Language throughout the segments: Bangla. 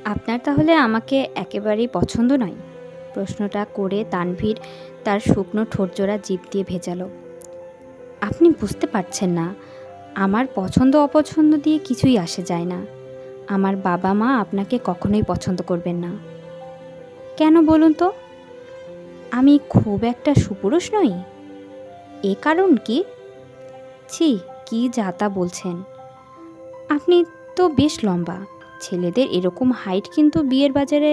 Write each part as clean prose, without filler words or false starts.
আপনার তাহলে আমাকে একেবারেই পছন্দ নয়? প্রশ্নটা করে তানভীর তার শুকনো ঠোঁটজোড়া জিভ দিয়ে ভেজালো। আপনি বুঝতে পারছেন না, আমার পছন্দ অপছন্দ দিয়ে কিছুই আসে যায় না। আমার বাবা মা আপনাকে কখনোই পছন্দ করবেন না। কেন বলুন তো? আমি খুব একটা সুপুরুষ নই? এ কারণ কি? ছি, কি যা তা বলছেন! আপনি তো বেশ লম্বা। ছেলেদের এরকম হাইট কিন্তু বিয়ের বাজারে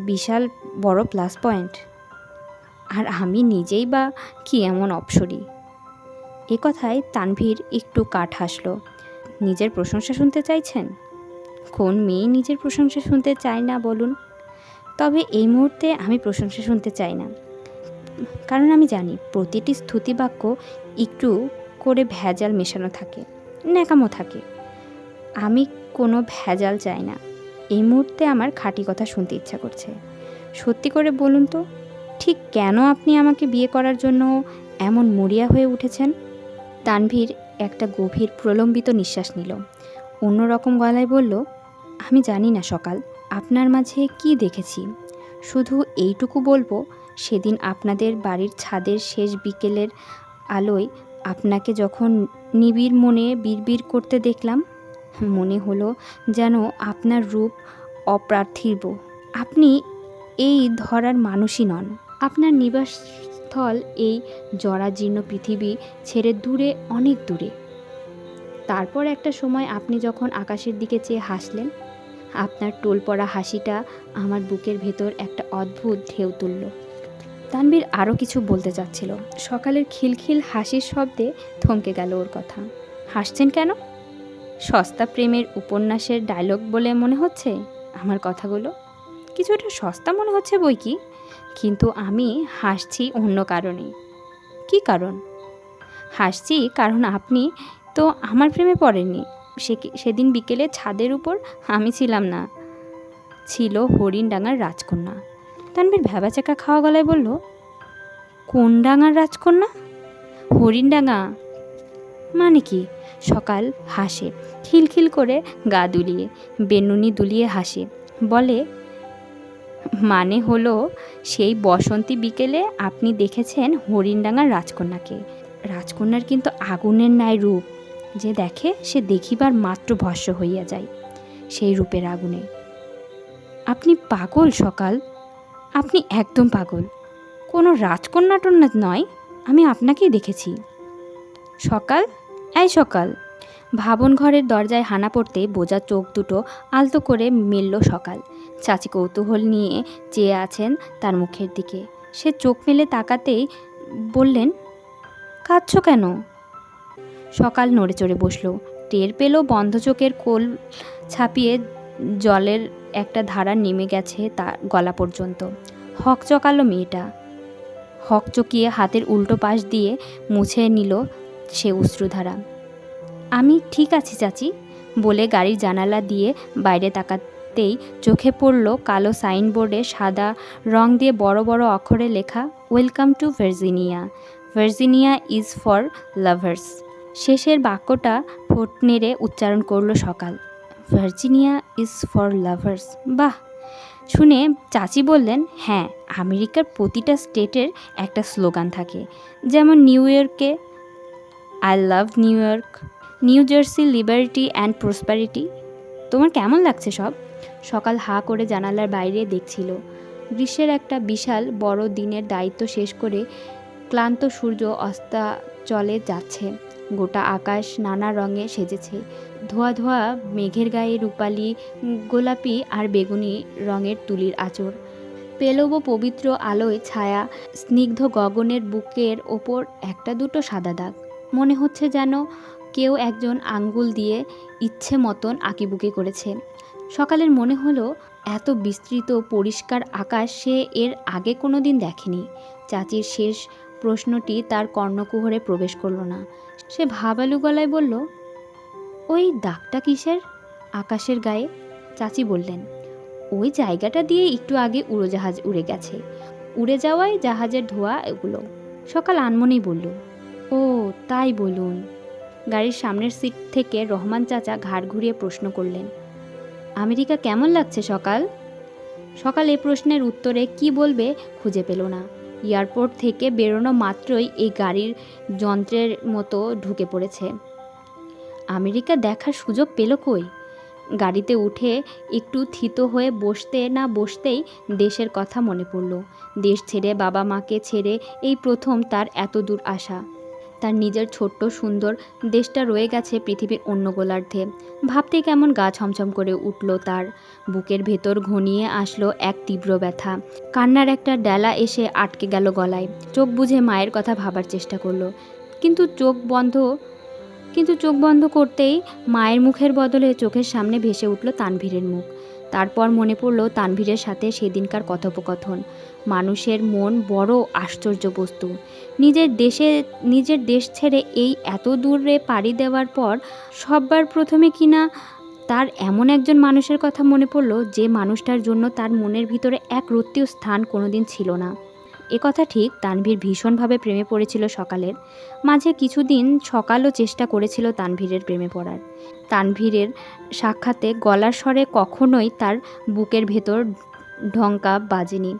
বিশাল বড় প্লাস পয়েন্ট। আর আমি নিজেই বা কি এমন অপসরি! এ কথায় তানভীর একটু কাঠ হাসল। নিজের প্রশংসা শুনতে চাইছেন? কোন মেয়ে নিজের প্রশংসা শুনতে চায় না বলুন? তবে এই মুহূর্তে আমি প্রশংসা শুনতে চাই না, কারণ আমি জানি প্রতিটি স্তুতিবাক্য একটু করে ভেজাল মেশানো থাকে, ন্যাকামো থাকে। আমি কোনো ভেজাল চাই না। এই মুহূর্তে আমার খাঁটি কথা শুনতে ইচ্ছা করছে। সত্যি করে বলুন তো, ঠিক কেন আপনি আমাকে বিয়ে করার জন্য এমন মরিয়া হয়ে উঠেছেন? তানভীর একটা গভীর প্রলম্বিত নিঃশ্বাস নিল। অন্যরকম গলায় বলল, আমি জানি না সকাল, আপনার মাঝে কি দেখেছি। শুধু এইটুকু বলবো, সেদিন আপনাদের বাড়ির ছাদের শেষ বিকেলের আলোয় আপনাকে যখন নিবিড় মনে বিড়বিড় করতে দেখলাম, মনে হলো যেন আপনার রূপ অপার্থিব। আপনি এই ধরার মানুষই নন। আপনার নিবাসস্থল এই জরাজীর্ণ পৃথিবী ছেড়ে দূরে, অনেক দূরে। তারপর একটা সময় আপনি যখন আকাশের দিকে চেয়ে হাসলেন, আপনার টোল পড়া হাসিটা আমার বুকের ভেতর একটা অদ্ভুত ঢেউ তুলল। তানভীর আরও কিছু বলতে চাচ্ছিল। সকালের খিলখিল হাসির শব্দে থমকে গেল ওর কথা। হাসছেন কেন? সস্তা প্রেমের উপন্যাসের ডায়লগ বলে মনে হচ্ছে আমার কথাগুলো? কিছুটা সস্তা মনে হচ্ছে বই কি, কিন্তু আমি হাসছি অন্য কারণে। কি কারণ? হাসছি কারণ আপনি তো আমার প্রেমে পড়েননি। সেদিন বিকেলে ছাদের উপর আমি ছিলাম না, ছিল হরিণডাঙ্গার রাজকন্যা। তানভীর ভ্যাবাচাকা খাওয়া গলায় বলল, কোন ডাঙ্গার রাজকন্যা? হরিণডাঙ্গা মানে কি? সকাল হাসে, খিলখিল করে গা দুলিয়ে, বেনুনি দুলিয়ে হাসে, বলে, মানে হলো সেই বসন্তী বিকেলে আপনি দেখেছেন হরিণডাঙ্গার রাজকন্যাকে। রাজকন্যার কিন্তু আগুনের ন্যায় রূপ, যে দেখে সে দেখিবার মাত্র ভস্ম হইয়া যায় সেই রূপের আগুনে। আপনি পাগল সকাল, আপনি একদম পাগল। কোনো রাজকন্যা টন্যা নয়, আমি আপনাকেই দেখেছি। সকাল, এই সকাল! ভাবন ঘরের দরজায় হানা পড়তে বোঝা চোখ দুটো আলতো করে মেলল সকাল। চাচি কৌতূহল নিয়ে চেয়ে আছেন তার মুখের দিকে। সে চোখ মেলে তাকাতেই বললেন, কাঁদছো কেন? সকাল নড়ে চড়ে বসল। টের পেল বন্ধ চোখের কোল ছাপিয়ে জলের একটা ধারা নেমে গেছে তার গলা পর্যন্ত। হকচকালো মেয়েটা। হকচকিয়ে হাতের উল্টো পাশ দিয়ে মুছে নিল সে অশ্রুধারা। আমি ঠিক আছি চাচি বলে গাড়ির জানালা দিয়ে বাইরে তাকাতেই চোখে পড়ল কালো সাইনবোর্ডে সাদা রং দিয়ে বড় বড় অক্ষরে লেখা, welcome to Virginia, Virginia is for lovers. শেষের বাক্যটা ঠোঁট নেড়ে উচ্চারণ করল সকাল, ভার্জিনিয়া ইজ ফর লাভার্স। বাহ! শুনে চাচি বললেন, হ্যাঁ, আমেরিকার প্রতিটা স্টেটের একটা স্লোগান থাকে, যেমন নিউ ইয়র্কে I love new York, new jersey liberty and prosperity. তোমার কেমন লাগছে সব? সকাল হা করে জানালার বাইরে দেখছিল। গ্রীষ্মের একটা বিশাল বড় দিনের দায়িত্ব শেষ করে ক্লান্ত সূর্য অস্তাচলে যাচ্ছে। গোটা আকাশ নানা রঙে সেজেছে। ধোয়া ধোয়া মেঘের গায়ে রূপালি, গোলাপি আর বেগুনি রঙের তুলির আঁচড়। পেলব পবিত্র আলোয় ছায়া স্নিগ্ধ গগনের বুকের ওপর একটা দুটো সাদা দাগ। মনে হচ্ছে যেন কেউ একজন আঙ্গুল দিয়ে ইচ্ছে মতন আঁকিবুকি করেছে। সকালের মনে হলো এত বিস্তৃত পরিষ্কার আকাশ সে এর আগে কোনো দিন দেখেনি। চাচির শেষ প্রশ্নটি তার কর্ণকুহরে প্রবেশ করল না। সে ভাবালু গলায় বলল, ওই দাগটা কিসের আকাশের গায়ে? চাচি বললেন, ওই জায়গাটা দিয়ে একটু আগে উড়োজাহাজ উড়ে গেছে, উড়ে যাওয়ায় জাহাজের ধোঁয়া এগুলো। সকাল আনমনেই বলল, ও তাই বলুন। গাড়ির সামনের সিট থেকে রহমান চাচা ঘাড় ঘুরিয়ে প্রশ্ন করলেন, আমেরিকা কেমন লাগছে সকাল? সকাল এই প্রশ্নের উত্তরে কি বলবে খুঁজে পেল না। এয়ারপোর্ট থেকে বেরোনো মাত্রই এই গাড়ির যন্ত্রের মতো ঢুকে পড়েছে। আমেরিকা দেখার সুযোগ পেল কই? গাড়িতে উঠে একটু থিতো হয়ে বসতে না বসতেই দেশের কথা মনে পড়ল। দেশ ছেড়ে, বাবা মাকে ছেড়ে এই প্রথম তার এত দূর আসা। তার নিজের ছোট্ট সুন্দর দেশটা রয়ে গেছে পৃথিবীর অন্য গোলার্ধে। ভাবতেই কেমন গা ছমছম করে উঠল তার। বুকের ভেতর ঘনিয়ে আসলো এক তীব্র ব্যথা। কান্নার একটা ডেলা এসে আটকে গেল গলায়। চোখ বুজে মায়ের কথা ভাবার চেষ্টা করলো, কিন্তু চোখ বন্ধ করতেই মায়ের মুখের বদলে চোখের সামনে ভেসে উঠল তানভীরের মুখ। তারপর মনে পড়ল তানভীরের সাথে সেদিনকার কথোপকথন। মানুষের মন বড় আশ্চর্য বস্তু। নিজের দেশ ছেড়ে এই এত দূরে পাড়ি দেওয়ার পর সববার প্রথমে কিনা তার এমন একজন মানুষের কথা মনে পড়ল, যে মানুষটার জন্য তার মনের ভিতরে এক রত্তীয় স্থান কোনোদিন ছিল না। কথা ঠিক, তানভীর ভীষণভাবে প্রেমে পড়েছিল সকালের। মাঝে কিছুদিন সকালও চেষ্টা করেছিল তানভীরের প্রেমে পড়ার। তানভীরের সাক্ষাতে গলার স্বরে কখনোই তার বুকের ভেতর ঢঙ্কা বাজেনি,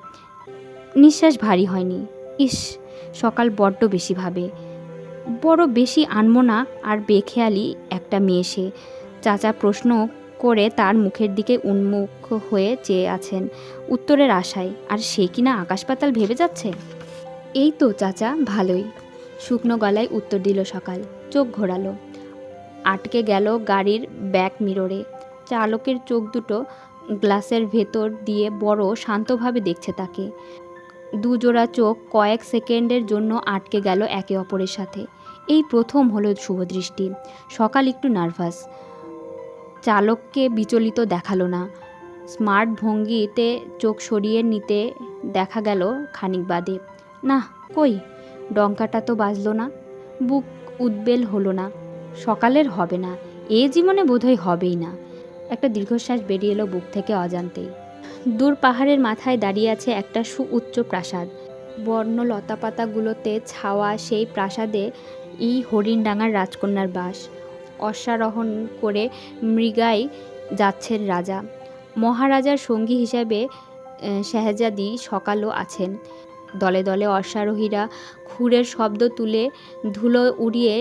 নিঃশ্বাস ভারী হয়নি। ইস, সকাল বড্ড বেশি ভাবে, বড় বেশি আনমনা আর বেখেয়ালি একটা মেয়ে সে। চাচা প্রশ্ন করে তার মুখের দিকে উন্মুখ হয়ে চেয়ে আছেন উত্তরের আশায়, আর সে কিনা আকাশ পাতাল ভেবে যাচ্ছে। এই তো চাচা, ভালোই, শুকনো গলায় উত্তর দিল সকাল। চোখ ঘোরালো, আটকে গেল গাড়ির ব্যাক মিররে। চালকের চোখ দুটো গ্লাসের ভেতর দিয়ে বড় শান্তভাবে দেখছে তাকে। দুজোড়া চোখ কয়েক সেকেন্ডের জন্য আটকে গেল একে অপরের সাথে। এই প্রথম হলো শুভদৃষ্টি। সকাল একটু নার্ভাস। চালককে বিচলিত দেখালো না। স্মার্ট ভঙ্গিতে চোখ সরিয়ে নিতে দেখা গেল খানিক বাদে। না, কই, ডঙ্কাটা তো বাজলো না। বুক উদ্বেল হলো না। সকালের হবে না, এ জীবনে বোধহয় হবেই না। একটা দীর্ঘশ্বাস বেরিয়ে এলো বুক থেকে অজান্তেই। দূর পাহাড়ের মাথায় দাঁড়িয়ে আছে একটা সুউচ্চ প্রাসাদ। বর্ণ লতাপাতাগুলোতে ছাওয়া সেই প্রাসাদে এই হরিণডাঙ্গার রাজকন্যার বাস। অশ্বারোহণ করে মৃগায় যাচ্ছেন রাজা। মহারাজার সঙ্গী হিসাবে শেহজাদি সকালও আছেন। দলে দলে অশ্বারোহীরা খুরের শব্দ তুলে ধুলো উড়িয়ে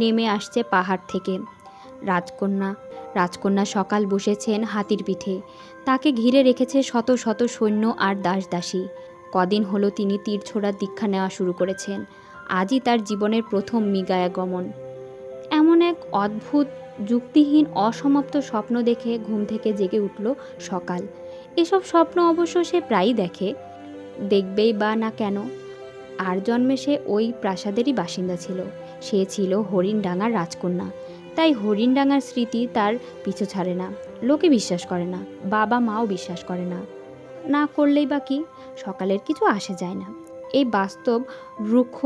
নেমে আসছে পাহাড় থেকে। রাজকন্যা সকাল বসেছেন হাতির পিঠে। তাকে ঘিরে রেখেছে শত শত সৈন্য আর দাসদাসী। কদিন হলো তিনি তীর ছোড়ার দীক্ষা নেওয়া শুরু করেছেন। আজই তার জীবনের প্রথম মৃগয়া গমন। এমন এক অদ্ভুত যুক্তিহীন অসমাপ্ত স্বপ্ন দেখে ঘুম থেকে জেগে উঠল সকাল। এসব স্বপ্ন অবশ্য সে প্রায়ই দেখে, দেখবেই বা না কেন। আর জন্মে সে ওই প্রাসাদেরই বাসিন্দা ছিল। সে ছিল হরিণডাঙ্গার রাজকন্যা। তাই হরিণডাঙ্গার স্মৃতি তার পিছু ছাড়ে না। লোকে বিশ্বাস করে না, বাবা মাও বিশ্বাস করে না। না করলেই বা কি, সকালের কিছু আসে যায় না। এই বাস্তব রুক্ষ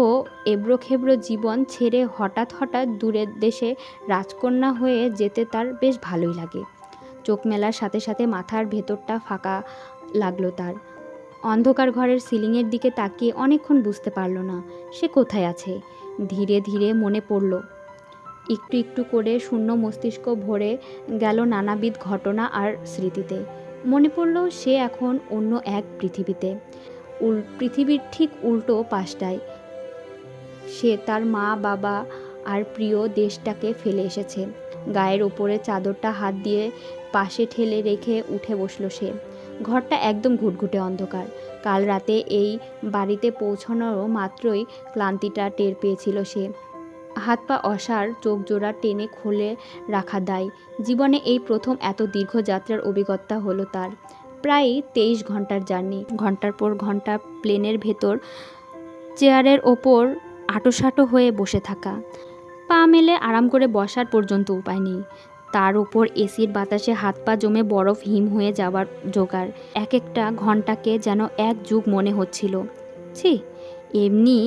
এবড়োখেবড়ো জীবন ছেড়ে হঠাৎ দূরের দেশে রাজকন্যা হয়ে যেতে তার বেশ ভালোই লাগে। চোখ মেলার সাথে সাথে মাথার ভেতরটা ফাঁকা লাগলো তার। অন্ধকার ঘরের সিলিংয়ের দিকে তাকিয়ে অনেকক্ষণ বুঝতে পারল না সে কোথায় আছে। ধীরে ধীরে মনে পড়ল, একটু একটু করে শূন্য মস্তিষ্ক ভরে গেল নানাবিধ ঘটনা আর স্মৃতিতে। মনে পড়ল সে এখন অন্য এক পৃথিবীতে, পৃথিবীর ঠিক উল্টো পাশটায়। সে তার মা বাবা আর প্রিয় দেশটাকে ফেলে এসেছে। গায়ের ওপরে চাদরটা হাত দিয়ে পাশে ঠেলে রেখে উঠে বসল সে। ঘরটা একদম ঘুটঘুটে অন্ধকার। কাল রাতে এই বাড়িতে পৌঁছানোর মাত্রই ক্লান্তিটা টের পেয়েছিল সে। হাত পা অসাড়, চোখ জোড়া টেনে খুলে রাখা দায়। জীবনে এই প্রথম এত দীর্ঘ যাত্রার অভিজ্ঞতা হলো তার। প্রায় 23 ঘন্টার জার্নি। ঘন্টার পর ঘন্টা প্লেনের ভেতর চেয়ারের ওপর আঁটোসাঁটো হয়ে বসে থাকা। পা মেলে আরাম করে বসার পর্যন্ত উপায় নেই। তার উপর এসির বাতাসে হাত পা জমে বরফ হিম হয়ে যাওয়ার জোগাড়। এক একটা ঘন্টাকে যেন এক যুগ মনে হচ্ছিল। ছি, এমনি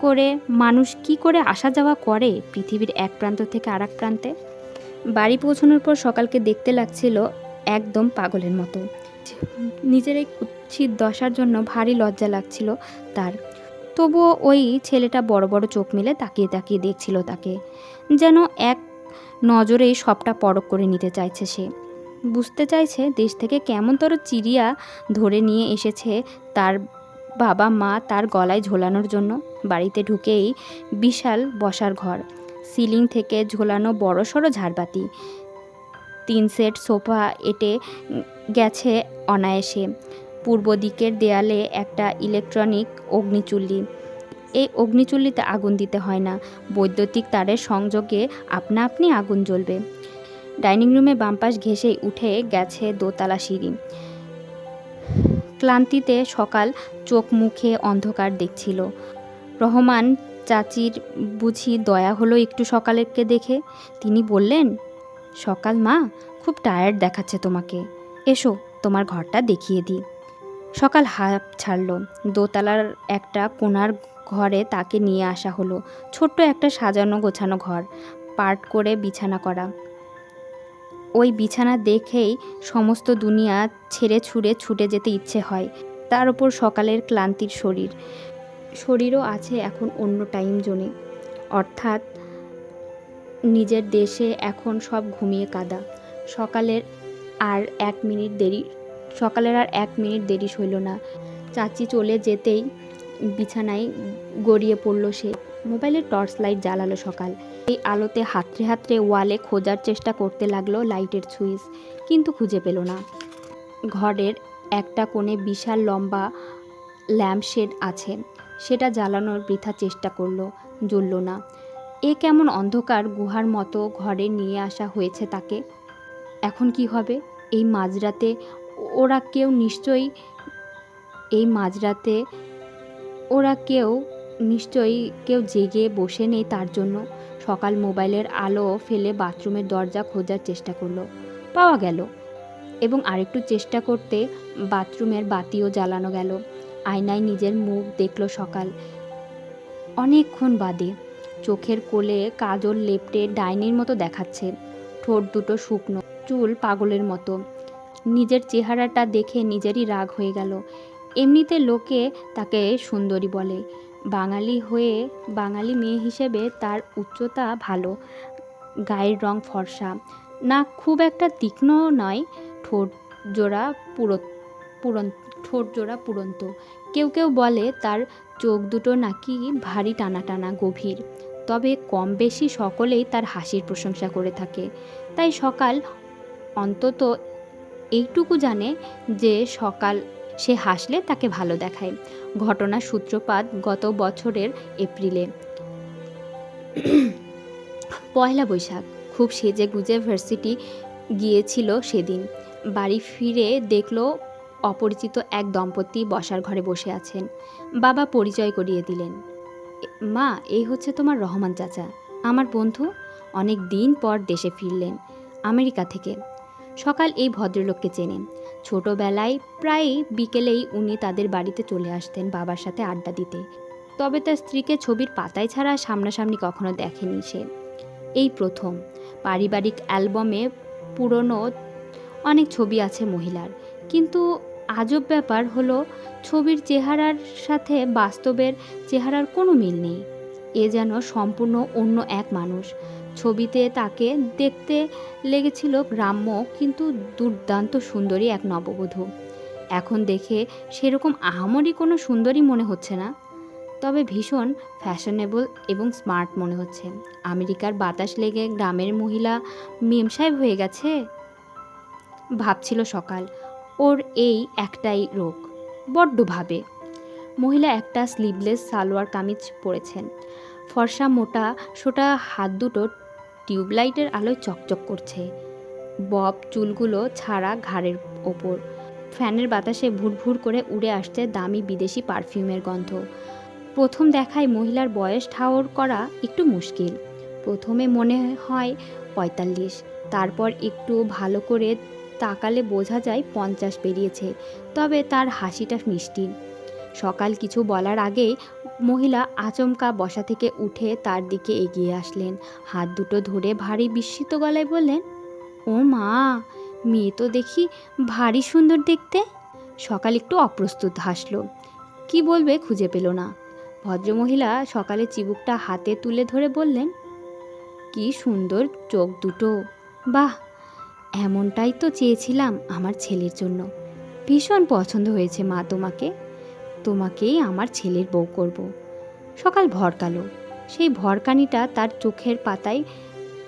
করে মানুষ কি করে আসা যাওয়া করে পৃথিবীর এক প্রান্ত থেকে আর এক প্রান্তে। বাড়ি পৌঁছানোর পর সকালকে দেখতে লাগছিল একদম পাগলের মতো। নিজের এই কুৎসিত দশার জন্য ভারী লজ্জা লাগছিল তার। তবুও ওই ছেলেটা বড় বড় চোখ মেলে তাকিয়ে তাকিয়ে দেখছিল তাকে, যেন এক নজরেই সবটা পরখ করে নিতে চাইছে সে। বুঝতে চাইছে দেশ থেকে কেমনতর চিড়িয়া ধরে নিয়ে এসেছে তার বাবা মা তার গলায় ঝোলানোর জন্য। বাড়িতে ঢুকেই বিশাল বসার ঘর, সিলিং থেকে ঝোলানো বড়সড় ঝাড়বাতি, 3 সেট সোফা এঁটে গেছে অনায়াসে। পূর্ব দিকের দেয়ালে একটা ইলেকট্রনিক অগ্নিচুল্লি। এই অগ্নিচুল্লিতে আগুন দিতে হয় না, বৈদ্যুতিক তারের সংযোগে আপনা আপনি আগুন জ্বলবে। ডাইনিং রুমে বামপাশ ঘেঁষেই উঠে গেছে দোতলা সিঁড়ি। ক্লান্তিতে সকাল চোখ মুখে অন্ধকার দেখছিল। রহমান চাচির বুঝি দয়া হলো একটু সকালকে দেখে। তিনি বললেন, সকাল মা, খুব টায়ার্ড দেখাচ্ছে তোমাকে, এসো তোমার ঘরটা দেখিয়ে দিই। সকাল হাঁপ ছাড়ল। দোতলার একটা কোণার ঘরে তাকে নিয়ে আসা হলো। ছোট্ট একটা সাজানো গোছানো ঘর, পার্ট করে বিছানা করা। ওই বিছানা দেখেই সমস্ত দুনিয়া ছেড়ে ছুড়ে ছুটে যেতে ইচ্ছে হয়। তার উপর সকালের ক্লান্তির শরীরও আছে এখন অন্য টাইম জোনে, অর্থাৎ নিজের দেশে এখন সব ঘুমিয়ে কাদা। সকালের আর 1 মিনিট দেরি সইল না। চাচি চলে যেতেই বিছানায় গড়িয়ে পড়ল সে। মোবাইলের টর্চ লাইট জ্বালালো সকাল। এই আলোতে হাতড়ে হাতড়ে ওয়ালে খোঁজার চেষ্টা করতে লাগলো লাইটের সুইচ, কিন্তু খুঁজে পেল না। ঘরের একটা কোণে বিশাল লম্বা ল্যাম্পশেড আছে, সেটা জ্বালানোর বৃথা চেষ্টা করলো, জ্বলল না। এ কেমন অন্ধকার গুহার মতো ঘরে নিয়ে আসা হয়েছে তাকে। এখন কি হবে? এই মাঝরাতে নিশ্চয়ই কেউ জেগে বসে নেই তার জন্য। সকাল মোবাইলের আলো ফেলে বাথরুমের দরজা খোঁজার চেষ্টা করলো, পাওয়া গেল। এবং আরেকটু চেষ্টা করতে বাথরুমের বাতিও জ্বালানো গেল। আয়নায় নিজের মুখ দেখল সকাল। অনেকক্ষণ বাদে চোখের কোলে কাজল লেপটে ডাইনির মতো দেখাচ্ছে, ঠোঁট দুটো শুকনো, চুল পাগলের মতো। নিজের চেহারাটা দেখে নিজেরই রাগ হয়ে গেল। এমনিতে লোকে তাকে সুন্দরী বলে, বাঙালি মেয়ে হিসেবে তার উচ্চতা ভালো, গায়ের রং ফর্সা, নাক খুব একটা তীক্ষ্ণ নয়, ঠোঁট জোড়া পুরন্ত। কেউ কেউ বলে তার চোখ দুটো নাকি ভারী টানা টানা গভীর। তবে কম বেশি সকলেই তার হাসির প্রশংসা করে থাকে। তাই সকাল অন্তত এইটুকু জানে যে সে হাসলে তাকে ভালো দেখায়। ঘটনার সূত্রপাত গত বছরের এপ্রিলে। পয়লা বৈশাখ। খুব সেজে গুজে ভার্সিটি গিয়েছিল সেদিন। বাড়ি ফিরে দেখল অপরিচিত এক দম্পতি বসার ঘরে বসে আছেন। বাবা পরিচয় করিয়ে দিলেন, মা, এই হচ্ছে তোমার রহমান চাচা, আমার বন্ধু, অনেক দিন পর দেশে ফিরলেন আমেরিকা থেকে। সকাল এই ভদ্রলোককে চেনেন। ছোটবেলায় প্রায় বিকেলেই উনি তাদের বাড়িতে চলে আসতেন বাবার সাথে আড্ডা দিতে। তবে তার স্ত্রীকে ছবির পাতায় ছাড়া সামনাসামনি কখনো দেখেনি সে। এই প্রথম। পারিবারিক অ্যালবামে পুরনো অনেক ছবি আছে মহিলার, কিন্তু আজব ব্যাপার হলো ছবির চেহারার সাথে বাস্তবের চেহারার কোনো মিল নেই। এ যেন সম্পূর্ণ অন্য এক মানুষ। ছবিতে তাকে দেখতে লেগেছিল গ্রাম্য কিন্তু দুর্দান্ত সুন্দরী এক নববধূ। এখন দেখে সেরকম আহামরি কোনো সুন্দরী মনে হচ্ছে না, তবে ভীষণ ফ্যাশনেবল এবং স্মার্ট মনে হচ্ছে। আমেরিকার বাতাস লেগে গ্রামের মহিলা মেমসাহেব হয়ে গেছে ভাবছিল সকাল। ওর এই একটাই রোগ, বড্ড ভাবে। মহিলা একটা স্লিভলেস সালোয়ার কামিজ পরেছেন। ফর্সা মোটা সোটা হাত দুটো টিউবলাইটের আলোয় চকচক করছে। বব চুলগুলো ছাড়া ঘাড়ের ওপর। ফ্যানের বাতাসে ভুরভুর করে উড়ে আসছে দামি বিদেশি পারফিউমের গন্ধ। প্রথম দেখায় মহিলার বয়স ঠাওর করা একটু মুশকিল। প্রথমে মনে হয় 45, তারপর একটু ভালো করে তাকালে বোঝা যায় 50 পেরিয়েছে। তবে তার হাসিটা মিষ্টি। সকাল কিছু বলার আগেই মহিলা আচমকা বসা থেকে উঠে তার দিকে এগিয়ে আসলেন। হাত দুটো ধরে ভারী বিস্মিত গলায় বললেন, ও মা, মেয়ে তো দেখি ভারী সুন্দর দেখতে। সকাল একটু অপ্রস্তুত হাসল, কি বলবে খুঁজে পেল না। ভদ্রমহিলা সকালের চিবুকটা হাতে তুলে ধরে বললেন, কি সুন্দর চোখ দুটো, বাহ, এমনটাই তো চেয়েছিলাম আমার ছেলের জন্য। ভীষণ পছন্দ হয়েছে মা তোমাকে। তোমাকেই আমার ছেলের বউ করব। সকাল ভরকালো। সেই ভরকানিটা তার চোখের পাতায়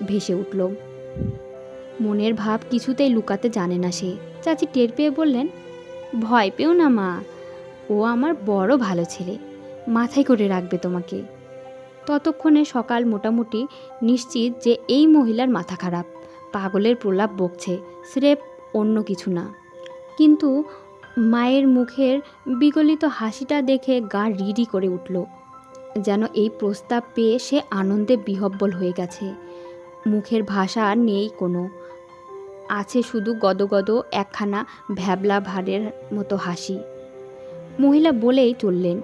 ভেসে উঠল। মনের ভাব কিছুতেই লুকাতে জানে না সে। চাচি টের পেয়ে বললেন, ভয় পেও না মা, ও আমার বড় ভালো ছেলে, মাথায় করে রাখবে তোমাকে। ততক্ষণে সকাল মোটামুটি নিশ্চিত যে এই মহিলার মাথা খারাপ, পাগলের প্রলাপ বকছে, স্রেফ অন্য কিছু না। কিন্তু মায়ের মুখের বিগলিত হাসিটা দেখে গা রিরি করে উঠল, যেন এই প্রস্তাব পেয়ে সে আনন্দে বিহ্বল হয়ে গেছে। মুখের ভাষা নেই কোনো, আছে শুধু গদগদ একখানা ভ্যাবলা ভারের মতো হাসি। মহিলা বলেই চললেন,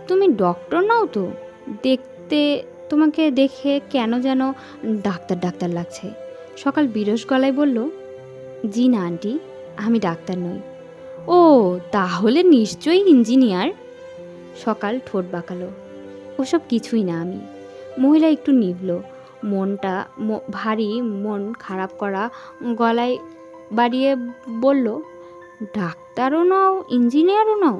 তুমি ডক্টর নও তো? দেখতে তোমাকে দেখে কেন যেন ডাক্তার ডাক্তার লাগছে। সকাল বিরস গলায় বলল, জি না আন্টি, আমি ডাক্তার নই। ও, তাহলে নিশ্চয়ই ইঞ্জিনিয়ার। সকাল ঠোঁট বাঁকালো, ওসব কিছুই না আমি। মহিলা একটু নিভল, মনটা ভারী মন খারাপ করা গলায় বাড়িয়ে বলল, ডাক্তারও নও, ইঞ্জিনিয়ারও নও।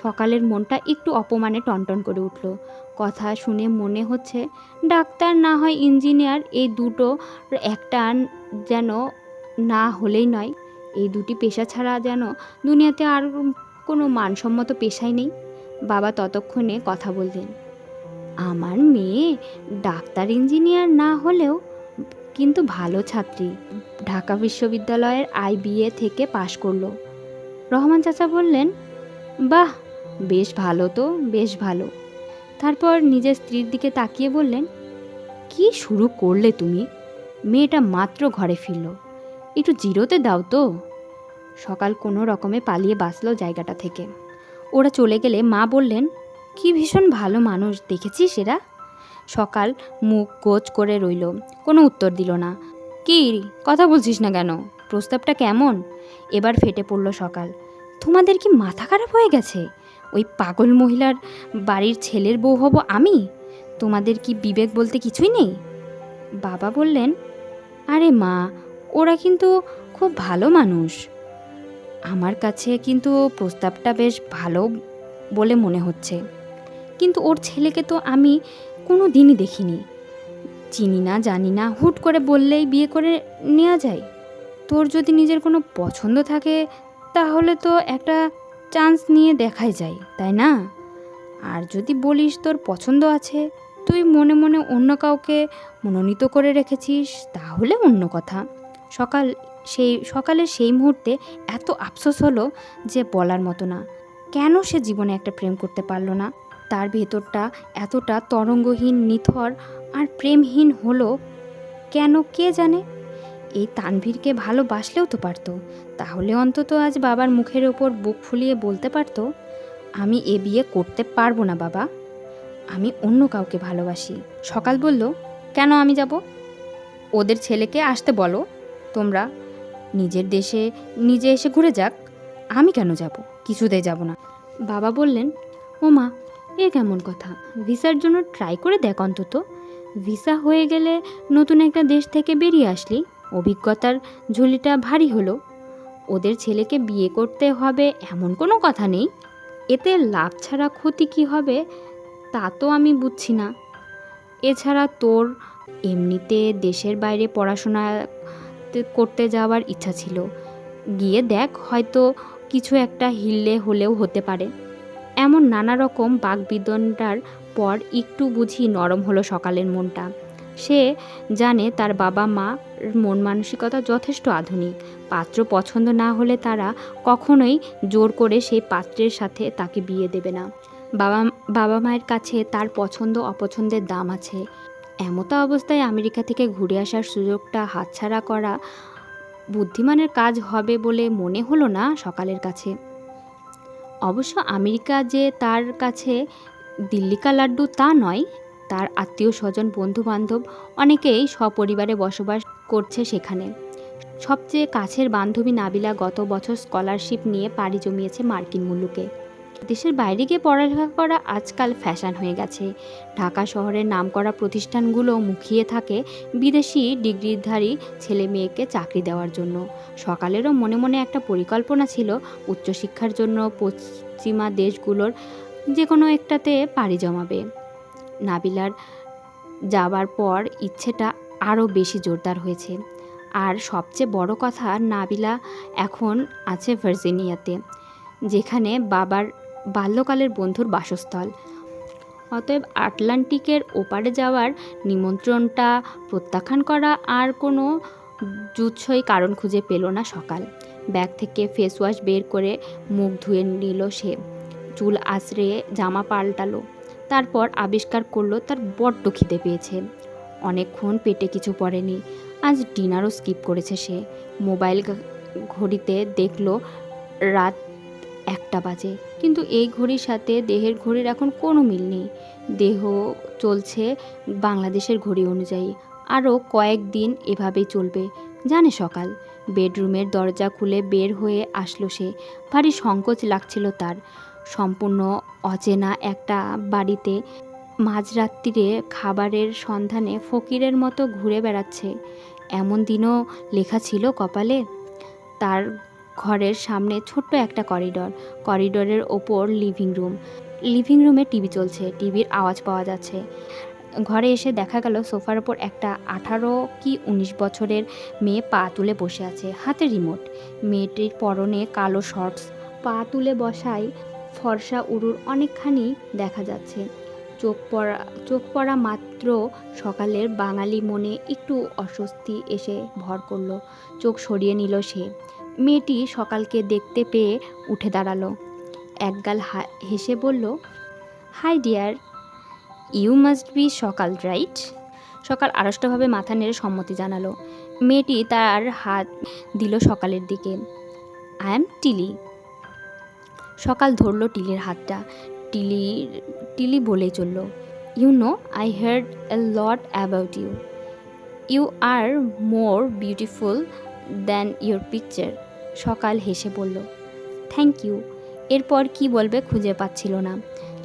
সকালের মনটা একটু অপমানে টনটন করে উঠল। কথা শুনে মনে হচ্ছে ডাক্তার না হয় ইঞ্জিনিয়ার, এই দুটো একটা যেন না হলেই নয়। এই দুটি পেশা ছাড়া যেন দুনিয়াতে আর কোনো মানসম্মত পেশাই নেই। বাবা ততক্ষণে কথা বললেন, আমার মেয়ে ডাক্তার ইঞ্জিনিয়ার না হলেও কিন্তু ভালো ছাত্রী, ঢাকা বিশ্ববিদ্যালয়ের IBA থেকে পাশ করলো। রহমান চাচা বললেন, বাহ, বেশ ভালো তো, বেশ ভালো। তারপর নিজের স্ত্রীর দিকে তাকিয়ে বললেন, কি শুরু করলে তুমি? মেয়েটা মাত্র ঘরে ফিরল, একটু জিরোতে দাও তো। সকাল কোনো রকমে পালিয়ে বাঁচল জায়গাটা থেকে। ওরা চলে গেলে মা বললেন, কি ভীষণ ভালো মানুষ দেখেছিস এরা। সকাল মুখ গোজ করে রইল, কোনো উত্তর দিল না। কি কথা বলছিস না কেন? প্রস্তাবটা কেমন? এবার ফেটে পড়ল সকাল, তোমাদের কি মাথা খারাপ হয়ে গেছে? ওই পাগল মহিলার বাড়ির ছেলের বউ হব আমি? তোমাদের কি বিবেক বলতে কিছুই নেই? বাবা বললেন, আরে মা, ওরা কিন্তু খুব ভালো মানুষ। আমার কাছে কিন্তু প্রস্তাবটা বেশ ভালো বলে মনে হচ্ছে, কিন্তু ওর ছেলেকে তো আমি কোনো দিনই দেখিনি, চিনি না, জানি না, হুট করে বললেই বিয়ে করে নেওয়া যায়। তোর যদি নিজের কোনো পছন্দ থাকে তাহলে তো একটা চান্স নিয়ে দেখাই যায়, তাই না? আর যদি বলিস তোর পছন্দ আছে, তুই মনে মনে অন্য কাউকে মনোনীত করে রেখেছিস, তাহলে অন্য কথা। সকালের সেই মুহূর্তে এত আফসোস হলো যে বলার মতো না। কেন সে জীবনে একটা প্রেম করতে পারল না? তার ভেতরটা এতটা তরঙ্গহীন, নিথর আর প্রেমহীন হলো কেন কে জানে। এই তানভীরকে ভালোবাসলেও তো পারতো, তাহলে অন্তত আজ বাবার মুখের ওপর বুক ফুলিয়ে বলতে পারতো, আমি এ বিয়ে করতে পারবো না বাবা, আমি অন্য কাউকে ভালোবাসি। সকাল বলল, কেন আমি যাব? ওদের ছেলেকে আসতে বলো, তোমরা নিজের দেশে নিজে এসে ঘুরে যাক, আমি কেন যাব? কিছুতেই যাব না। বাবা বললেন, ও মা, এ কেমন কথা? ভিসার জন্য ট্রাই করে দেখ অন্তত। ভিসা হয়ে গেলে নতুন একটা দেশ থেকে বেরিয়ে আসলি, অভিজ্ঞতার ঝুলিটা ভারী হলো। ওদের ছেলেকে বিয়ে করতে হবে এমন কোনো কথা নেই, এতে লাভ ছাড়া ক্ষতি কী হবে তা তো আমি বুঝছি না। এছাড়া তোর এমনিতে দেশের বাইরে পড়াশোনা করতে যাওয়ার ইচ্ছা ছিল, গিয়ে দেখ, হয়তো কিছু একটা হিললে হলেও হতে পারে। এমন নানা রকম বাকবিতণ্ডার পর একটু বুঝি নরম হলো সকালের মনটা। সে জানে তার বাবা মা মন মানসিকতা যথেষ্ট আধুনিক। পাত্র পছন্দ না হলে তারা কখনোই জোর করে সেই পাত্রের সাথে তাকে বিয়ে দেবে না। বাবা মায়ের কাছে তার পছন্দ অপছন্দের দাম আছে। এমতো অবস্থায় আমেরিকা থেকে ঘুরে আসার সুযোগটা হাতছাড়া করা বুদ্ধিমানের কাজ হবে বলে মনে হলো না সকালের কাছে। অবশ্য আমেরিকা যে তার কাছে দিল্লিকা লাড্ডু তা নয়, তার আত্মীয় স্বজন বন্ধু বান্ধব অনেকেই সপরিবারে বসবাস করছে সেখানে। সবচেয়ে কাছের বান্ধবী নাবিলা গত বছর স্কলারশিপ নিয়ে পাড়ি জমিয়েছে মার্কিন মুলুকে। দেশের বাইরে গিয়ে পড়ালেখা করা আজকাল ফ্যাশন হয়ে গেছে। ঢাকা শহরের নামকরা প্রতিষ্ঠানগুলো মুখিয়ে থাকে বিদেশি ডিগ্রিধারী ছেলে মেয়েকে চাকরি দেওয়ার জন্য। সকালেরও মনে মনে একটা পরিকল্পনা ছিল উচ্চশিক্ষার জন্য পশ্চিমা দেশগুলোর যে কোনো একটাতে পাড়ি জমাবে। নাবিলার যাবার পর ইচ্ছেটা আরও বেশি জোরদার হয়েছে। আর সবচেয়ে বড় কথা, নাবিলা এখন আছে ভার্জিনিয়াতে, যেখানে বাবার বাল্যকালের বন্ধুর বাসস্থল। অতএব আটলান্টিকের ওপারে যাওয়ার নিমন্ত্রণটা প্রত্যাখ্যান করা আর কোনো জুৎসই কারণ খুঁজে পেল না সকাল। ব্যাগ থেকে ফেস ওয়াশ বের করে মুখ ধুয়ে নিল সে, চুল আঁচড়ে জামা পাল্টালো। তারপর আবিষ্কার করলো তার বড্ড খিদে পেয়েছে। অনেকক্ষণ পেটে কিছু পড়েনি। আজ ডিনারও স্কিপ করেছে সে। মোবাইল ঘড়িতে দেখলো রাত 1টা বাজে, কিন্তু এই ঘড়ির সাথে দেহের ঘড়ির এখন কোনো মিল নেই। দেহ চলছে বাংলাদেশের ঘড়ি অনুযায়ী। আরও কয়েকদিন এভাবেই চলবে জানে সকাল। বেডরুমের দরজা খুলে বের হয়ে আসলো সে। ভারী সংকোচ লাগছিল তার। সম্পূর্ণ অচেনা একটা বাড়িতে মাঝরাত্রিরে খাবারের সন্ধানে ফকিরের মতো ঘুরে বেড়াচ্ছে, এমন দিনও লেখা ছিল কপালে। তার ঘরের সামনে ছোট্ট একটা করিডোরের ওপর লিভিং রুমে টিভি চলছে, টিভির আওয়াজ পাওয়া যাচ্ছে। ঘরে এসে দেখা গেল সোফার ওপর একটা 18 কি 19 বছরের মেয়ে পা তুলে বসে আছে, হাতে রিমোট। মেয়েটির পরনে কালো শর্টস, পা তুলে বসায় ফর্সা উরুর অনেকখানি দেখা যাচ্ছে। চোখ পড়া মাত্র সকালের বাঙালি মনে একটু অস্বস্তি এসে ভর করলো। চোখ সরিয়ে নিল সে। মেয়েটি সকালকে দেখতে পেয়ে উঠে দাঁড়ালো, একগাল হেসে বলল, hi dear, you must be Sakal, right? Sakal আড়ষ্টভাবে মাথা নেড়ে সম্মতি জানালো। মেয়েটি তার হাত দিল সকালের দিকে। I am Tilly. সকাল ধরল টিলির হাতটা। টিলি বলেই চলল, you know, I heard a lot about you. You are more beautiful than your picture. Sakal হেসে বলল, থ্যাংক ইউ। এরপর কি বলবে খুঁজে পাচ্ছিল না।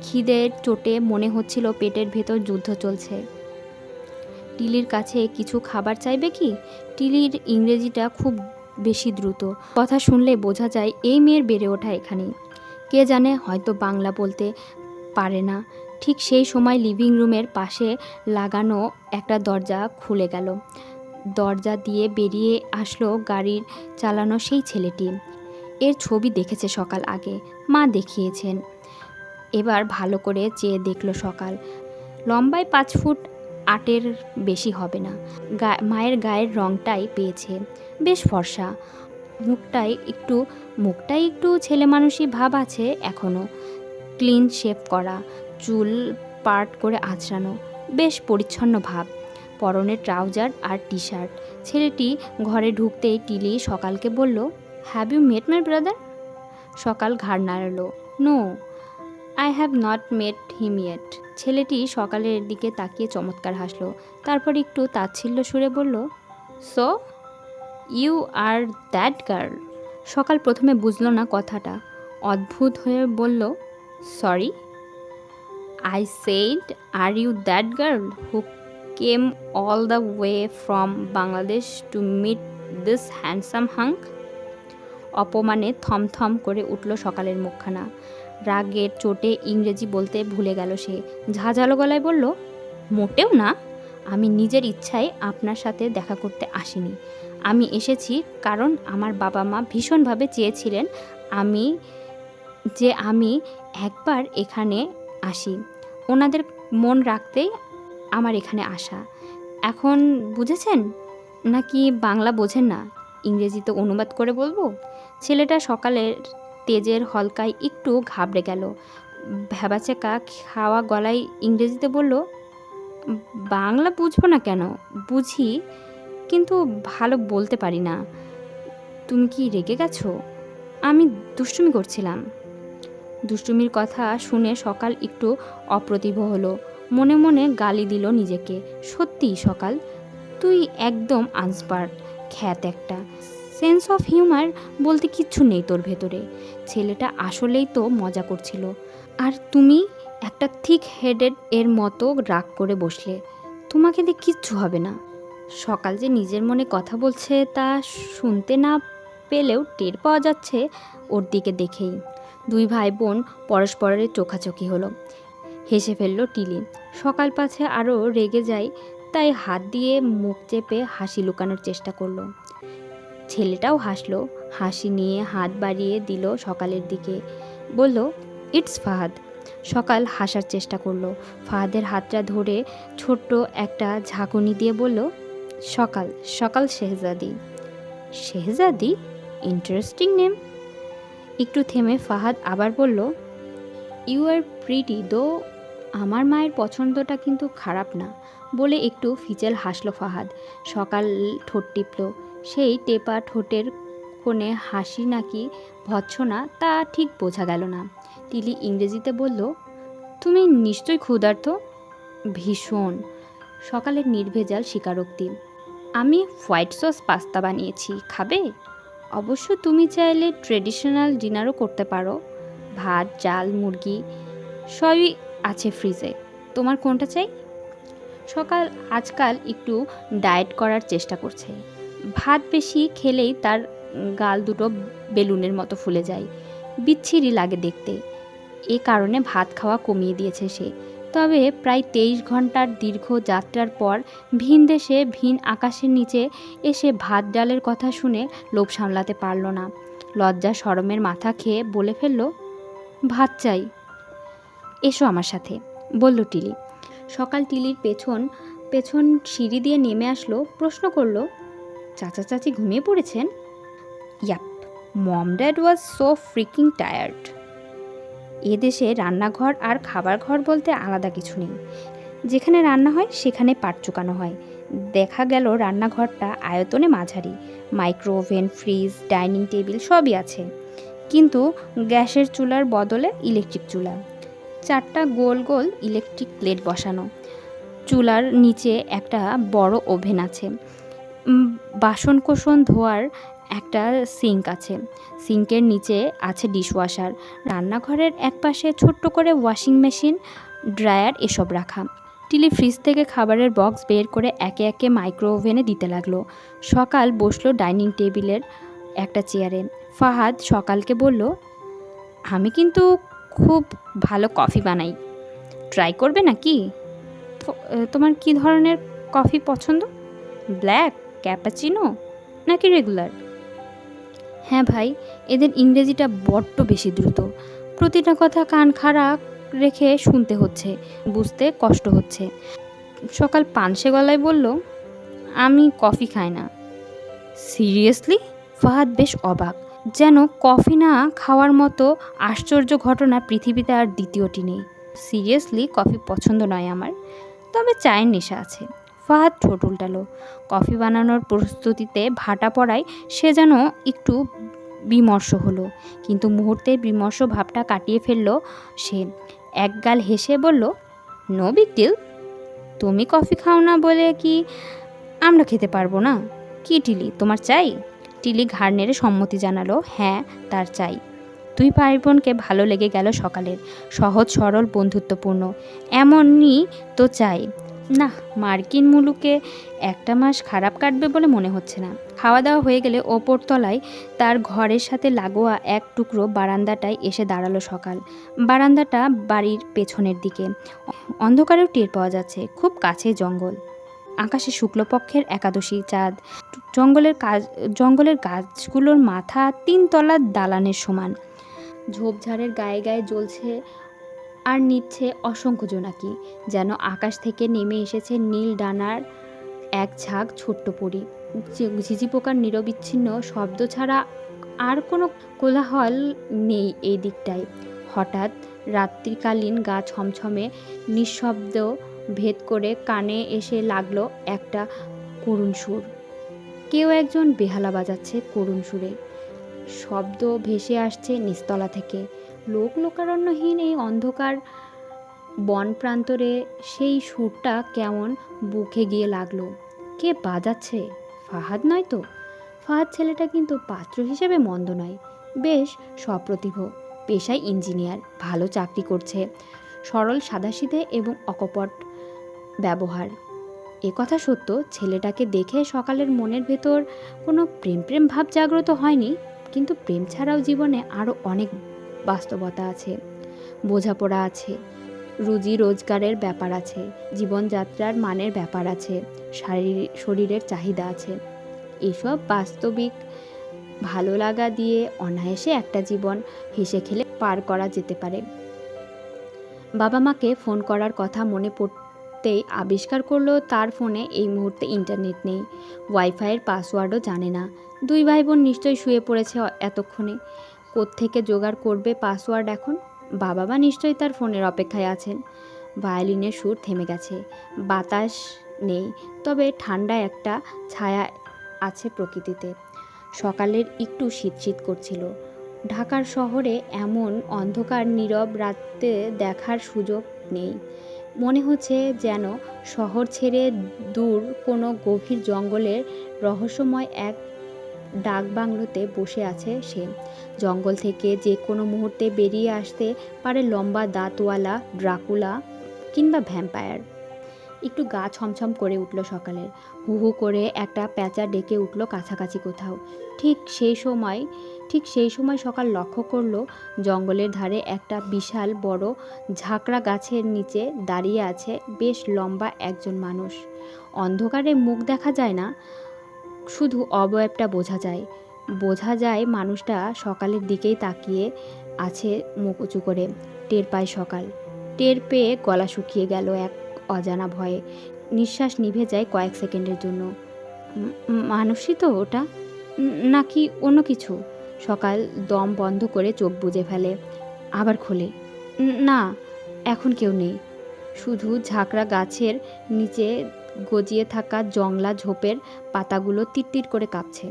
খিদের চোটে মনে হচ্ছিল পেটের ভেতর যুদ্ধ চলছে। টিলির কাছে কিছু খাবার চাইবে কি? টিলির ইংরেজিটা খুব বেশি দ্রুত। কথা শুনলে বোঝা যায় এই মেয়ের বেড়ে ওঠা এখানেই। কে জানে, হয়তো বাংলা বলতে পারে না। ঠিক সেই সময় লিভিং রুমের পাশে লাগানো একটা দরজা খুলে গেল। দরজা দিয়ে বেরিয়ে আসলো গাড়ির চালানো সেই ছেলেটি। এর ছবি দেখেছে সকাল আগে, মা দেখিয়েছেন। এবার ভালো করে চেয়ে দেখল সকাল। লম্বায় 5 ফুট 8-এর বেশি হবে না। মায়ের গায়ের রংটাই পেয়েছে, বেশ ফর্সা। মুখটাই একটু ছেলে মানুষই ভাব আছে এখনও। ক্লিন শেভ করা, চুল পার্ট করে আঁচড়ানো, বেশ পরিচ্ছন্ন ভাব। পরনে ট্রাউজার আর টি শার্ট। ছেলেটি ঘরে ঢুকতেই টিলি সকালকে বলল, have you met my brother? Sakal ঘাড় নাড়ল, no, I have not met him yet. ছেলেটি সকালের দিকে তাকিয়ে চমৎকার হাসলো। তারপর একটু তাচ্ছিল্য সুরে বলল, so you are that girl? Sakal প্রথমে বুঝল না কথাটা, অদ্ভুত হয়ে বলল, sorry? I said, are you that girl who came all the way from Bangladesh to meet this handsome hunk? অপমানে থমথম করে উঠল সকালের মুখখানা। রাগের চোটে ইংরেজি বলতে ভুলে গেল সে। ঝাঁঝালো গলায় বলল, মোটেও না। আমি নিজের ইচ্ছায় আপনার সাথে দেখা করতে আসিনি। আমি এসেছি কারণ আমার বাবা মা ভীষণভাবে চেয়েছিলেন আমি একবার এখানে আসি। ওনাদের মন রাখতেই আমার এখানে আসা। এখন বুঝেছেন নাকি বাংলা বোঝেন না? ইংরেজিতে অনুবাদ করে বলবো? ছেলেটা সকালের তেজের হলকায় একটু ঘাবড়ে গেল। ভ্যাবাচেকা খাওয়া গলায় ইংরেজিতে বলল, বাংলা বুঝবো না কেন? বুঝি, কিন্তু ভালো বলতে পারি না। তুমি কি রেগে গেছো? আমি দুষ্টুমি করছিলাম। দুষ্টুমির কথা শুনে সকাল একটু অপ্রতিভ হলো। মনে মনে গালি দিল নিজেকে। সত্যি সকাল, তুই একদম আনস্পার্ট, খ্যাত একটা। সেন্স অফ হিউমার বলতে কিচ্ছু নেই তোর ভেতরে। ছেলেটা আসলেই তো মজা করছিল, আর তুমি একটা থিক হেডেড এর মতো রাগ করে বসলে। তোমাকে দিয়ে কিচ্ছু হবে না। সকাল যে নিজের মনে কথা বলছে তা শুনতে না পেলেও টের পাওয়া যাচ্ছে ওর দিকে দেখেই। দুই ভাই বোন পরস্পরের চোখাচোখি হলো। হেসে ফেলল টিলি। সকাল পাছে আরও রেগে যায়, তাই হাত দিয়ে মুখ চেপে হাসি লুকানোর চেষ্টা করলো। ছেলেটাও হাসলো, হাসি নিয়ে হাত বাড়িয়ে দিল সকালের দিকে, বলল, ইটস ফাহাদ। সকাল হাসার চেষ্টা করলো। ফাহাদের হাতটা ধরে ছোট্ট একটা ঝাঁকুনি দিয়ে বলল, সকাল সকাল শেহজাদি। শেহজাদি? Interesting name. একটু থেমে ফাহাদ আবার বলল, ইউ আর প্রিটি দো। আমার মায়ের পছন্দটা কিন্তু খারাপ না, বলে একটু ফিচেল হাসলো ফাহাদ। সকাল ঠোঁট টিপল। সেই টেপা ঠোঁটের কোণে হাসি নাকি ভৎসনা তা ঠিক বোঝা গেল না। টিলি ইংরেজিতে বলল, তুমি নিশ্চয়ই ক্ষুধার্ত। ভীষণ। সকালের নির্ভেজাল স্বীকারোক্তি। আমি হোয়াইট সস পাস্তা বানিয়েছি, খাবে? অবশ্য তুমি চাইলে ট্রেডিশনাল ডিনারও করতে পারো। ভাত, চাল, মুরগি সবই আছে ফ্রিজে। তোমার কোনটা চাই? সকাল আজকাল একটু ডায়েট করার চেষ্টা করছে। ভাত বেশি খেলেই তার গাল দুটো বেলুনের মতো ফুলে যায়, বিচ্ছিরি লাগে দেখতে। এ কারণে ভাত খাওয়া কমিয়ে দিয়েছে সে। তবে প্রায় 23 ঘন্টার দীর্ঘ যাত্রার পর ভিন দেশে ভিন আকাশের নিচে এসে ভাত ডালের কথা শুনে লোভ সামলাতে পারল না। লজ্জা শরমের মাথা খেয়ে বলে ফেলল, ভাত চাই। এসো আমার সাথে, বলল টিলি। সকাল টিলির পেছন পেছন সিঁড়ি দিয়ে নেমে আসলো। প্রশ্ন করল, চাচা চাচি ঘুমিয়ে পড়েছেন? Yep, mom dad was so freaking tired. এদেশে রান্নাঘর আর খাবার ঘর বলতে আলাদা কিছু নেই। যেখানে রান্না হয় সেখানে পাট চুকানো হয়। দেখা গেল রান্নাঘরটা আয়তনে মাঝারি। Micro oven, fridge, dining table সবই আছে, কিন্তু গ্যাসের চুলার বদলে ইলেকট্রিক চুলা। 4টা গোল গোল ইলেকট্রিক প্লেট বসানো। চুলার নিচে একটা বড় ওভেন আছে। বাসনকোসন ধোয়ার একটা সিঙ্ক আছে। সিঙ্কের নিচে আছে ডিশওয়াশার। রান্নাঘরের একপাশে ছোট্ট করে ওয়াশিং মেশিন, ড্রায়ার এসব রাখা। টিলি ফ্রিজ থেকে খাবারের বক্স বের করে একে একে মাইক্রো ওভেনে দিতে লাগলো। সকাল বসলো ডাইনিং টেবিলের একটা চেয়ারে। ফাহাদ সকালকে বলল, আমি কিন্তু খুব ভালো কফি বানাই, ট্রাই করবে নাকি? তোমার কি ধরনের কফি পছন্দ? ব্ল্যাক, ক্যাপাচিনো নাকি রেগুলার? হ্যাঁ ভাই, এদের ইংরেজিটা বড্ড বেশি দ্রুত। প্রতিটা কথা কান খাড়া রেখে শুনতে হচ্ছে, বুঝতে কষ্ট হচ্ছে। সকাল পানসে গলায় বলল, আমি কফি খাই না। সিরিয়াসলি? ফাহাদ বেশ অবাক, যেন কফি না খাওয়ার মতো আশ্চর্য ঘটনা পৃথিবীতে আর দ্বিতীয়টি নেই। সিরিয়াসলি কফি পছন্দ নয় আমার, তবে চায়ের নেশা আছে। ফাহাদ ঠোঁট উল্টালো। কফি বানানোর প্রস্তুতিতে ভাটা পড়ায় সে যেন একটু বিমর্ষ হলো, কিন্তু মুহূর্তের বিমর্ষ ভাবটা কাটিয়ে ফেলল সে। একগাল হেসে বলল, নো বিগ ডিল। তুমি কফি খাও না বলে কি আমরা খেতে পারবো না? কি টিলি, তোমার চাই? টিলি ঘাড় নেড়ে সম্মতি জানালো, হ্যাঁ তার চাই। দুই ভাই বোনকে ভালো লেগে গেল সকালের। সহজ সরল বন্ধুত্বপূর্ণ, এমনই তো চাই। না, মার্কিন মুলুকে একটা মাস খারাপ কাটবে বলে মনে হচ্ছে না। খাওয়া দাওয়া হয়ে গেলে ওপর তলায় তার ঘরের সাথে লাগোয়া এক টুকরো বারান্দাটায় এসে দাঁড়ালো সকাল। বারান্দাটা বাড়ির পেছনের দিকে, অন্ধকারেও টের পাওয়া যাচ্ছে খুব কাছে জঙ্গল। আকাশে শুক্লপক্ষের একাদশী চাঁদ। জঙ্গলের গাছগুলোর মাথা 3 তলা দালানের সমান। ঝোপঝাড়ের গায়ে গায়ে জ্বলছে আর নিচ্ছে অসংখ্য জোনাকি, যেন আকাশ থেকে নেমে এসেছে নীল ডানার এক ঝাঁক ছোট্ট পরী। ঝিঝি পোকার নিরবিচ্ছিন্ন শব্দ ছাড়া আর কোনো কোলাহল নেই এই দিকটায়। হঠাৎ রাত্রিকালীন গা ছমছমে নিঃশব্দ ভেদ করে কানে এসে লাগলো একটা করুণ সুর। কেউ একজন বেহালা বাজাচ্ছে করুণ সুরে। শব্দ ভেসে আসছে নিচতলা থেকে। লোকারণ্যহীন এই অন্ধকার বন প্রান্তরে সেই সুরটা কেমন বুকে গিয়ে লাগলো। কে বাজাচ্ছে? ফাহাদ নয় তো? ফাহাদ ছেলেটা কিন্তু পাত্র হিসেবে মন্দ নয়, বেশ সপ্রতিভ, পেশায় ইঞ্জিনিয়ার, ভালো চাকরি করছে, সরল সাদাসিধে এবং অকপট ব্যবহার। এ কথা সত্য, ছেলেটাকে দেখে সকালের মনের ভেতর কোনো প্রেম প্রেম ভাব জাগ্রত হয়নি, কিন্তু প্রেম ছাড়াও জীবনে আরও অনেক বাস্তবতা আছে, বোঝাপড়া আছে, রুজি রোজগারের ব্যাপার আছে, জীবনযাত্রার মানের ব্যাপার আছে, শরীরের চাহিদা আছে। এসব বাস্তবিক ভালো লাগা দিয়ে অনায়াসে একটা জীবন হেসে খেলে পার করা যেতে পারে। বাবা মাকে ফোন করার কথা মনে পড়তেই আবিষ্কার করলো তার ফোনে এই মুহূর্তে ইন্টারনেট নেই, ওয়াইফাইয়ের পাসওয়ার্ডও জানে না। দুই ভাই বোন নিশ্চয়ই শুয়ে পড়েছে এতক্ষণে, কোত্থেকে জোগাড় করবে পাসওয়ার্ড এখন? বাবা মা নিশ্চয়ই তার ফোনের অপেক্ষায় আছেন। ভায়োলিনের সুর থেমে গেছে, বাতাস নেই, তবে ঠান্ডা একটা ছায়া আছে প্রকৃতিতে। সকালের একটু শীত শীত করছিল। ঢাকার শহরে এমন অন্ধকার নীরব রাতে দেখার সুযোগ নেই। মনে হচ্ছে যেন শহর ছেড়ে দূর কোনো গভীর জঙ্গলের রহস্যময় এক ডাকবাংলোতে বসে আছে সে। জঙ্গল থেকে যে কোনো মুহূর্তে বেরিয়ে আসতে পারে লম্বা দাঁতওয়ালা ড্রাকুলা কিংবা ভ্যাম্পায়ার। একটু গা ছমছম করে উঠল সকালের। হু হু করে একটা প্যাঁচা ডেকে উঠল কাছাকাছি কোথাও। ঠিক সেই সময় সকাল লক্ষ্য করল জঙ্গলের ধারে একটা বিশাল বড় ঝাঁকড়া গাছের নিচে দাঁড়িয়ে আছে বেশ লম্বা একজন মানুষ। অন্ধকারে মুখ দেখা যায় না, শুধু অবয়বটা বোঝা যায় মানুষটা সকালের দিকেই তাকিয়ে আছে মুখ উঁচু করে। টের পায় সকাল, টের পেয়ে গলা শুকিয়ে গেল এক অজানা ভয়ে। নিঃশ্বাস নিভে যায় কয়েক সেকেন্ডের জন্য। মানুষই তো ওটা, নাকি অন্য কিছু? সকাল দম বন্ধ করে চোখ বুজে ফেলে, আবার খোলে। না, এখন কেউ নেই, শুধু ঝাঁকড়া গাছের নিচে গজিয়ে থাকা জংলা ঝোপের পাতাগুলো তিরতির করে কাঁপছে।